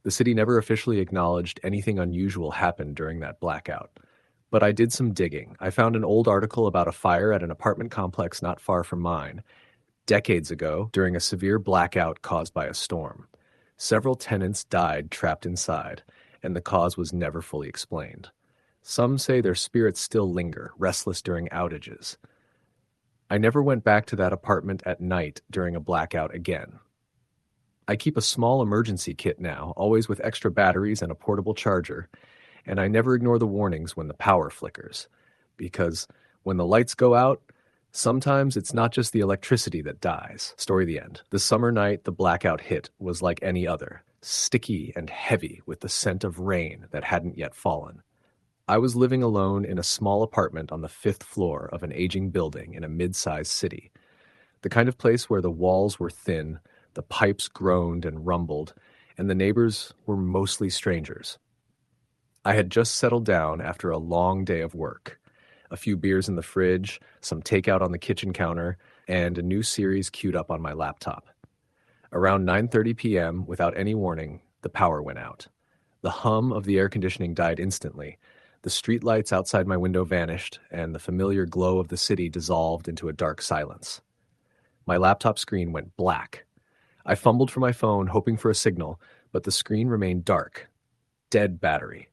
The city never officially acknowledged anything unusual happened during that blackout. But I did some digging. I found an old article about a fire at an apartment complex not far from mine, decades ago during a severe blackout caused by a storm. Several tenants died trapped inside, and the cause was never fully explained. Some say their spirits still linger, restless during outages. I never went back to that apartment at night during a blackout again. I keep a small emergency kit now, always with extra batteries and a portable charger, and I never ignore the warnings when the power flickers. Because when the lights go out, sometimes it's not just the electricity that dies. Story the end. The summer night the blackout hit was like any other, sticky and heavy with the scent of rain that hadn't yet fallen. I was living alone in a small apartment on the 5th floor of an aging building in a mid-sized city. The kind of place where the walls were thin, the pipes groaned and rumbled, and the neighbors were mostly strangers. I had just settled down after a long day of work. A few beers in the fridge, some takeout on the kitchen counter, and a new series queued up on my laptop. Around 9:30 p.m., without any warning, the power went out. The hum of the air conditioning died instantly. The streetlights outside my window vanished, and the familiar glow of the city dissolved into a dark silence. My laptop screen went black. I fumbled for my phone, hoping for a signal, but the screen remained dark. Dead battery.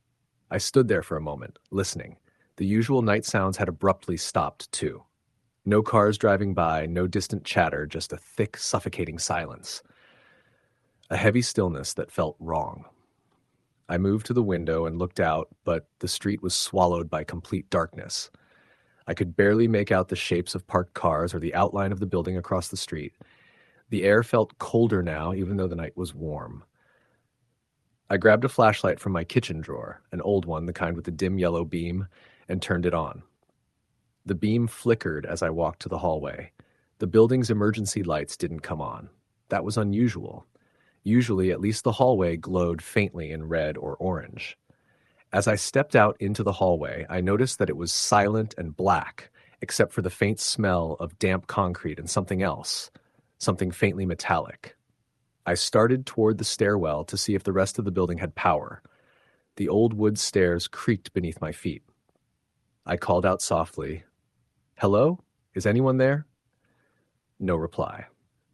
I stood there for a moment, listening. The usual night sounds had abruptly stopped, too. No cars driving by, no distant chatter, just a thick, suffocating silence. A heavy stillness that felt wrong. I moved to the window and looked out, but the street was swallowed by complete darkness. I could barely make out the shapes of parked cars or the outline of the building across the street. The air felt colder now, even though the night was warm. I grabbed a flashlight from my kitchen drawer, an old one, the kind with the dim yellow beam, and turned it on. The beam flickered as I walked to the hallway. The building's emergency lights didn't come on. That was unusual. Usually, at least the hallway glowed faintly in red or orange. As I stepped out into the hallway, I noticed that it was silent and black, except for the faint smell of damp concrete and something else, something faintly metallic. I started toward the stairwell to see if the rest of the building had power. The old wood stairs creaked beneath my feet. I called out softly, "Hello? Is anyone there?" No reply.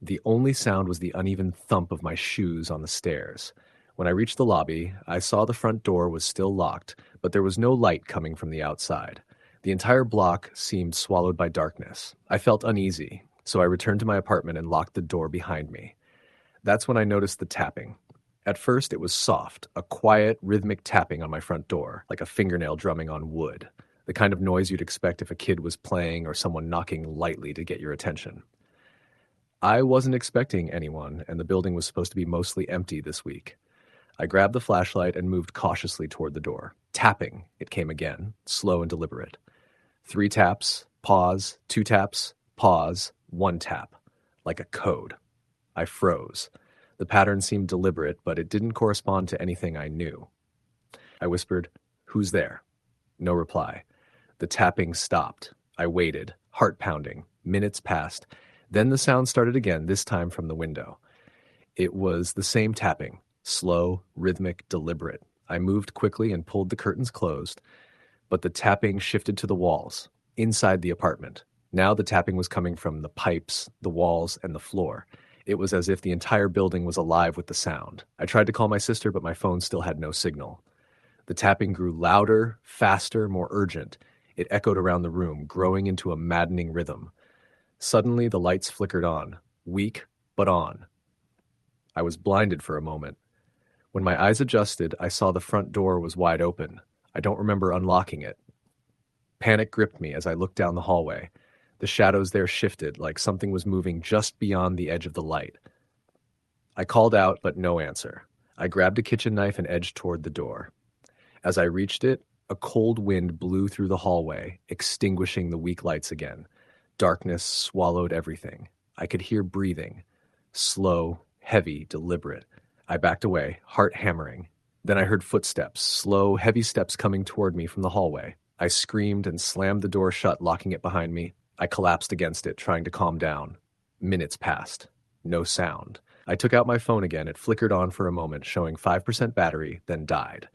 The only sound was the uneven thump of my shoes on the stairs. When I reached the lobby, I saw the front door was still locked, but there was no light coming from the outside. The entire block seemed swallowed by darkness. I felt uneasy, so I returned to my apartment and locked the door behind me. That's when I noticed the tapping. At first, it was soft, a quiet, rhythmic tapping on my front door, like a fingernail drumming on wood, the kind of noise you'd expect if a kid was playing or someone knocking lightly to get your attention. I wasn't expecting anyone, and the building was supposed to be mostly empty this week. I grabbed the flashlight and moved cautiously toward the door. Tapping, it came again, slow and deliberate. 3 taps, pause, 2 taps, pause, 1 tap, like a code. I froze. The pattern seemed deliberate, but it didn't correspond to anything I knew. I whispered, "Who's there?" No reply. The tapping stopped. I waited, heart pounding. Minutes passed. Then the sound started again, this time from the window. It was the same tapping, slow, rhythmic, deliberate. I moved quickly and pulled the curtains closed, but the tapping shifted to the walls, inside the apartment. Now the tapping was coming from the pipes, the walls, and the floor. It was as if the entire building was alive with the sound. I tried to call my sister, but my phone still had no signal. The tapping grew louder, faster, more urgent. It echoed around the room, growing into a maddening rhythm. Suddenly, the lights flickered on, weak, but on. I was blinded for a moment. When my eyes adjusted, I saw the front door was wide open. I don't remember unlocking it. Panic gripped me as I looked down the hallway. The shadows there shifted, like something was moving just beyond the edge of the light. I called out, but no answer. I grabbed a kitchen knife and edged toward the door. As I reached it, a cold wind blew through the hallway, extinguishing the weak lights again. Darkness swallowed everything. I could hear breathing. Slow, heavy, deliberate. I backed away, heart hammering. Then I heard footsteps, slow, heavy steps coming toward me from the hallway. I screamed and slammed the door shut, locking it behind me. I collapsed against it, trying to calm down. Minutes passed. No sound. I took out my phone again. It flickered on for a moment, showing 5% battery, then died.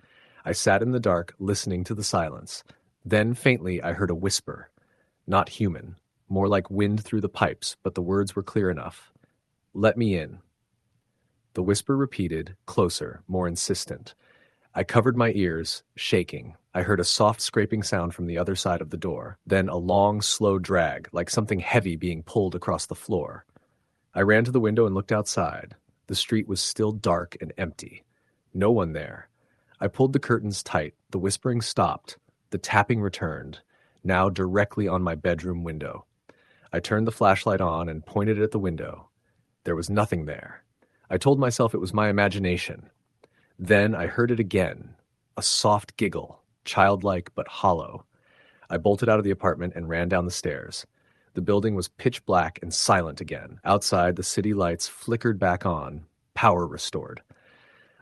I sat in the dark, listening to the silence. Then, faintly, I heard a whisper. Not human. More like wind through the pipes, but the words were clear enough. "Let me in." The whisper repeated, closer, more insistent. I covered my ears, shaking. I heard a soft scraping sound from the other side of the door, then a long, slow drag, like something heavy being pulled across the floor. I ran to the window and looked outside. The street was still dark and empty. No one there. I pulled the curtains tight. The whispering stopped. The tapping returned, now directly on my bedroom window. I turned the flashlight on and pointed it at the window. There was nothing there. I told myself it was my imagination. Then I heard it again, a soft giggle, childlike but hollow. I bolted out of the apartment and ran down the stairs. The building was pitch black and silent again. Outside, the city lights flickered back on, power restored.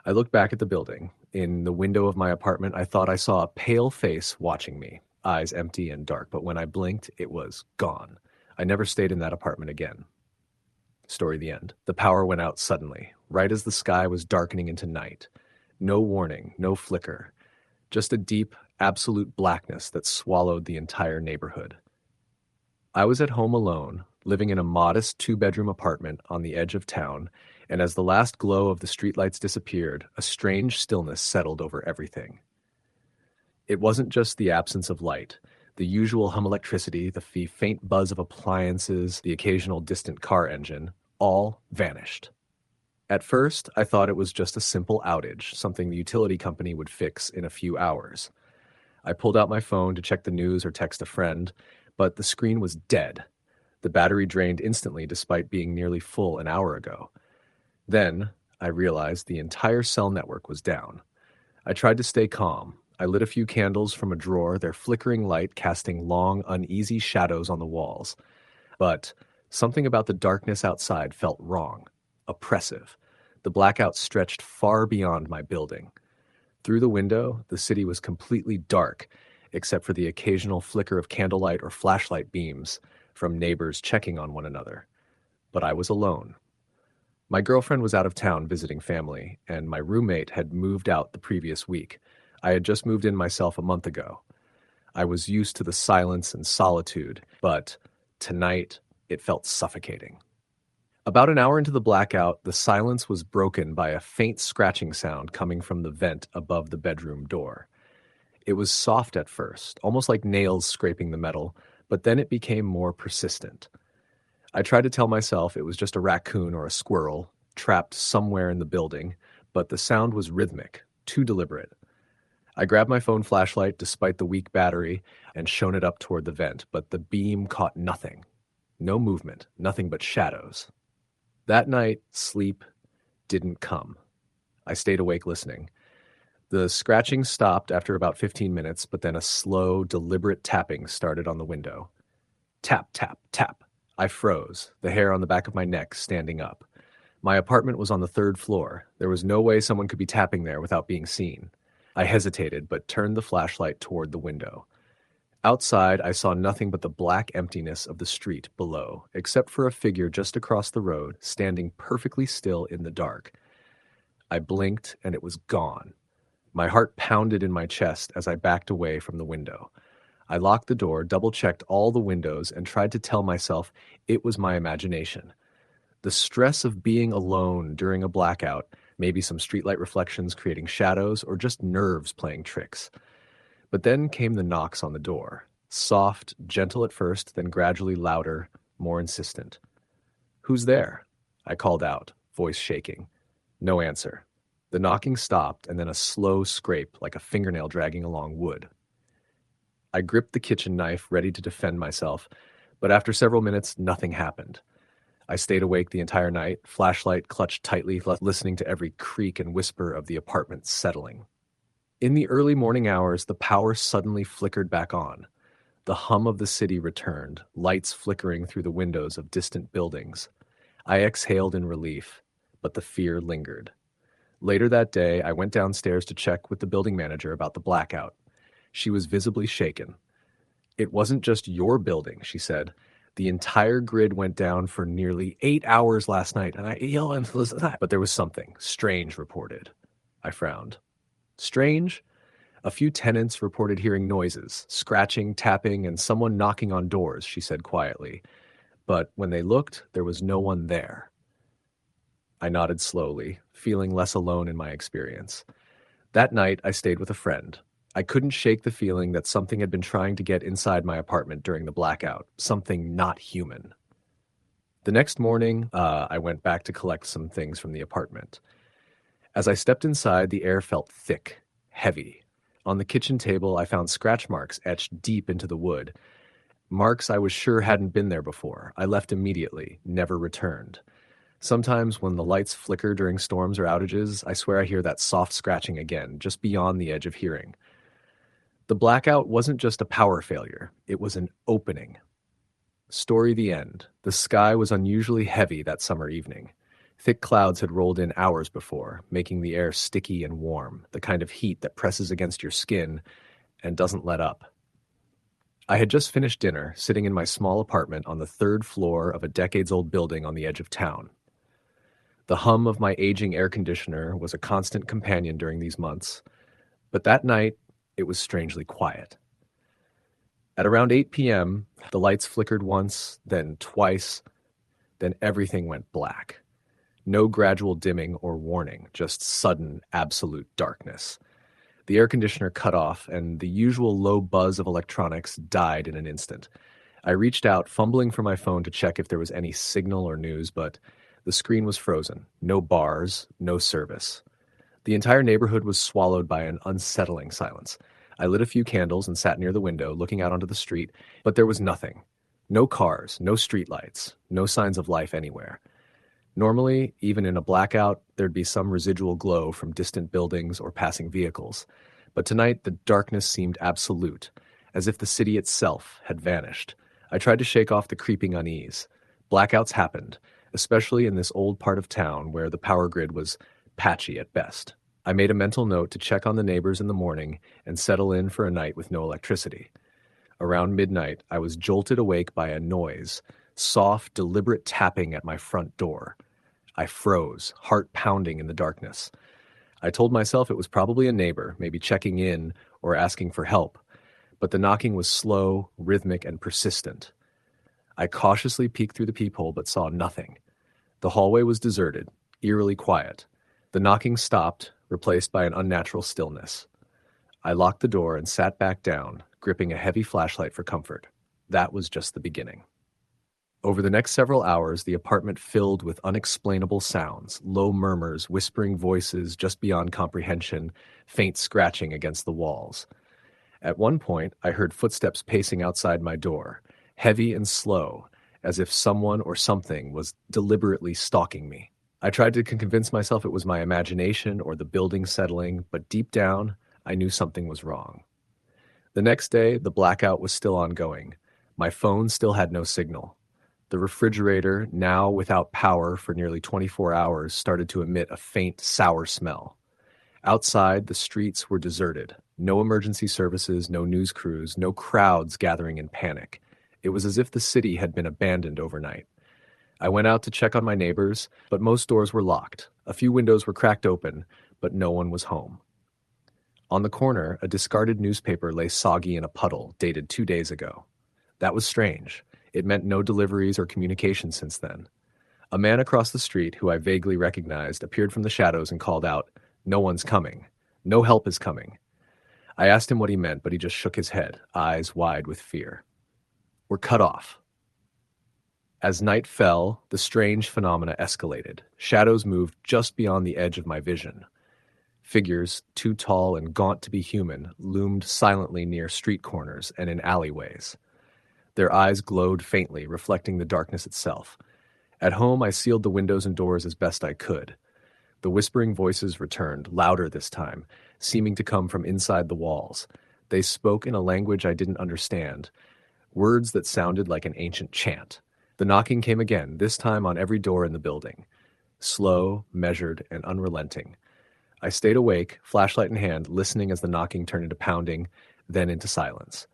I looked back at the building. In the window of my apartment, I thought I saw a pale face watching me, eyes empty and dark, but when I blinked, it was gone. I never stayed in that apartment again. Story the end. The power went out suddenly, right as the sky was darkening into night. No warning, no flicker. Just a deep, absolute blackness that swallowed the entire neighborhood. I was at home alone, living in a modest 2-bedroom apartment on the edge of town, and as the last glow of the streetlights disappeared, a strange stillness settled over everything. It wasn't just the absence of light. The usual hum electricity, the faint buzz of appliances, the occasional distant car engine, all vanished. At first, I thought it was just a simple outage, something the utility company would fix in a few hours. I pulled out my phone to check the news or text a friend, but the screen was dead. The battery drained instantly despite being nearly full an hour ago. Then, I realized the entire cell network was down. I tried to stay calm. I lit a few candles from a drawer, their flickering light casting long, uneasy shadows on the walls. But something about the darkness outside felt wrong, oppressive. The blackout stretched far beyond my building. Through the window, the city was completely dark, except for the occasional flicker of candlelight or flashlight beams from neighbors checking on one another. But I was alone. My girlfriend was out of town visiting family, and my roommate had moved out the previous week. I had just moved in myself a month ago. I was used to the silence and solitude, but tonight it felt suffocating. About an hour into the blackout, the silence was broken by a faint scratching sound coming from the vent above the bedroom door. It was soft at first, almost like nails scraping the metal, but then it became more persistent. I tried to tell myself it was just a raccoon or a squirrel, trapped somewhere in the building, but the sound was rhythmic, too deliberate. I grabbed my phone flashlight despite the weak battery and shone it up toward the vent, but the beam caught nothing. No movement, nothing but shadows. That night, sleep didn't come. I stayed awake listening. The scratching stopped after about 15 minutes, but then a slow, deliberate tapping started on the window. Tap, tap, tap. I froze, the hair on the back of my neck standing up. My apartment was on the 3rd floor. There was no way someone could be tapping there without being seen. I hesitated, but turned the flashlight toward the window. Outside, I saw nothing but the black emptiness of the street below, except for a figure just across the road, standing perfectly still in the dark. I blinked, and it was gone. My heart pounded in my chest as I backed away from the window. I locked the door, double-checked all the windows, and tried to tell myself it was my imagination. The stress of being alone during a blackout, maybe some streetlight reflections creating shadows, or just nerves playing tricks. But then came the knocks on the door. Soft, gentle at first, then gradually louder, more insistent. "Who's there?" I called out, voice shaking. No answer. The knocking stopped, and then a slow scrape like a fingernail dragging along wood. I gripped the kitchen knife, ready to defend myself, but after several minutes, nothing happened. I stayed awake the entire night, flashlight clutched tightly, listening to every creak and whisper of the apartment settling. In the early morning hours, the power suddenly flickered back on. The hum of the city returned, lights flickering through the windows of distant buildings. I exhaled in relief, but the fear lingered. Later that day, I went downstairs to check with the building manager about the blackout. She was visibly shaken. "It wasn't just your building," she said. "The entire grid went down for nearly 8 hours last night, and but there was something strange reported." I frowned. Strange? A few tenants reported hearing noises, scratching, tapping, and someone knocking on doors, she said quietly. But when they looked, there was no one there. I nodded slowly, feeling less alone in my experience. That night, I stayed with a friend. I couldn't shake the feeling that something had been trying to get inside my apartment during the blackout, something not human. The next morning, I went back to collect some things from the apartment. As I stepped inside, the air felt thick, heavy. On the kitchen table, I found scratch marks etched deep into the wood. Marks I was sure hadn't been there before. I left immediately, never returned. Sometimes when the lights flicker during storms or outages, I swear I hear that soft scratching again, just beyond the edge of hearing. The blackout wasn't just a power failure, it was an opening. Story the end. The sky was unusually heavy that summer evening. Thick clouds had rolled in hours before, making the air sticky and warm, the kind of heat that presses against your skin and doesn't let up. I had just finished dinner, sitting in my small apartment on the third floor of a decades-old building on the edge of town. The hum of my aging air conditioner was a constant companion during these months, but that night, it was strangely quiet. At around 8 p.m., the lights flickered once, then twice, then everything went black. No gradual dimming or warning, just sudden, absolute darkness. The air conditioner cut off, and the usual low buzz of electronics died in an instant. I reached out, fumbling for my phone to check if there was any signal or news, but the screen was frozen. No bars, no service. The entire neighborhood was swallowed by an unsettling silence. I lit a few candles and sat near the window, looking out onto the street, but there was nothing. No cars, no streetlights, no signs of life anywhere. Normally, even in a blackout, there'd be some residual glow from distant buildings or passing vehicles. But tonight, the darkness seemed absolute, as if the city itself had vanished. I tried to shake off the creeping unease. Blackouts happened, especially in this old part of town where the power grid was patchy at best. I made a mental note to check on the neighbors in the morning and settle in for a night with no electricity. Around midnight, I was jolted awake by a noise, soft, deliberate tapping at my front door. I froze, heart pounding in the darkness. I told myself it was probably a neighbor, maybe checking in or asking for help, but the knocking was slow, rhythmic, and persistent. I cautiously peeked through the peephole but saw nothing. The hallway was deserted, eerily quiet. The knocking stopped, replaced by an unnatural stillness. I locked the door and sat back down, gripping a heavy flashlight for comfort. That was just the beginning. Over the next several hours, the apartment filled with unexplainable sounds, low murmurs, whispering voices just beyond comprehension, faint scratching against the walls. At one point, I heard footsteps pacing outside my door, heavy and slow, as if someone or something was deliberately stalking me. I tried to convince myself it was my imagination or the building settling, but deep down, I knew something was wrong. The next day, the blackout was still ongoing. My phone still had no signal. The refrigerator, now without power for nearly 24 hours, started to emit a faint, sour smell. Outside, the streets were deserted. No emergency services, no news crews, no crowds gathering in panic. It was as if the city had been abandoned overnight. I went out to check on my neighbors, but most doors were locked. A few windows were cracked open, but no one was home. On the corner, a discarded newspaper lay soggy in a puddle, dated 2 days ago. That was strange. It meant no deliveries or communication since then. A man across the street, who I vaguely recognized, appeared from the shadows and called out, "No one's coming. No help is coming." I asked him what he meant, but he just shook his head, eyes wide with fear. "We're cut off." As night fell, the strange phenomena escalated. Shadows moved just beyond the edge of my vision. Figures, too tall and gaunt to be human, loomed silently near street corners and in alleyways. Their eyes glowed faintly, reflecting the darkness itself. At home, I sealed the windows and doors as best I could. The whispering voices returned, louder this time, seeming to come from inside the walls. They spoke in a language I didn't understand, words that sounded like an ancient chant. The knocking came again, this time on every door in the building. Slow, measured, and unrelenting. I stayed awake, flashlight in hand, listening as the knocking turned into pounding, then into silence.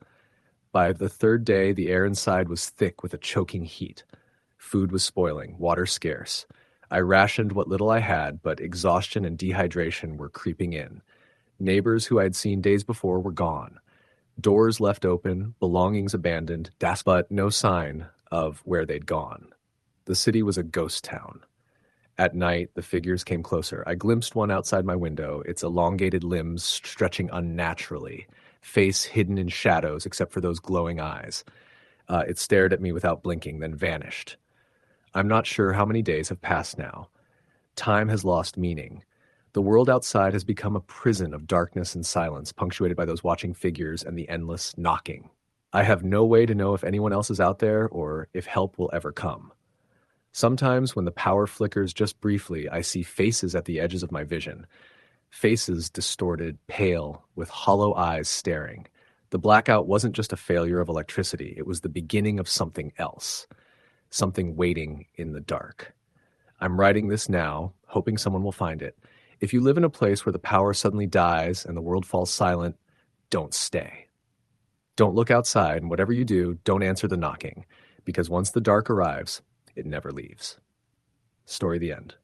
By the third day, the air inside was thick with a choking heat. Food was spoiling, water scarce. I rationed what little I had, but exhaustion and dehydration were creeping in. Neighbors who I had seen days before were gone. Doors left open, belongings abandoned, but no sign of where they'd gone. The city was a ghost town. At night, the figures came closer. I glimpsed one outside my window, its elongated limbs stretching unnaturally, face hidden in shadows except for those glowing eyes. It stared at me without blinking, then vanished. I'm not sure how many days have passed now. Time has lost meaning. The world outside has become a prison of darkness and silence, punctuated by those watching figures and the endless knocking. I have no way to know if anyone else is out there or if help will ever come. Sometimes when the power flickers just briefly, I see faces at the edges of my vision. Faces distorted, pale, with hollow eyes staring. The blackout wasn't just a failure of electricity, it was the beginning of something else. Something waiting in the dark. I'm writing this now, hoping someone will find it. If you live in a place where the power suddenly dies and the world falls silent, don't stay. Don't look outside, and whatever you do, don't answer the knocking, because once the dark arrives, it never leaves. Story the end.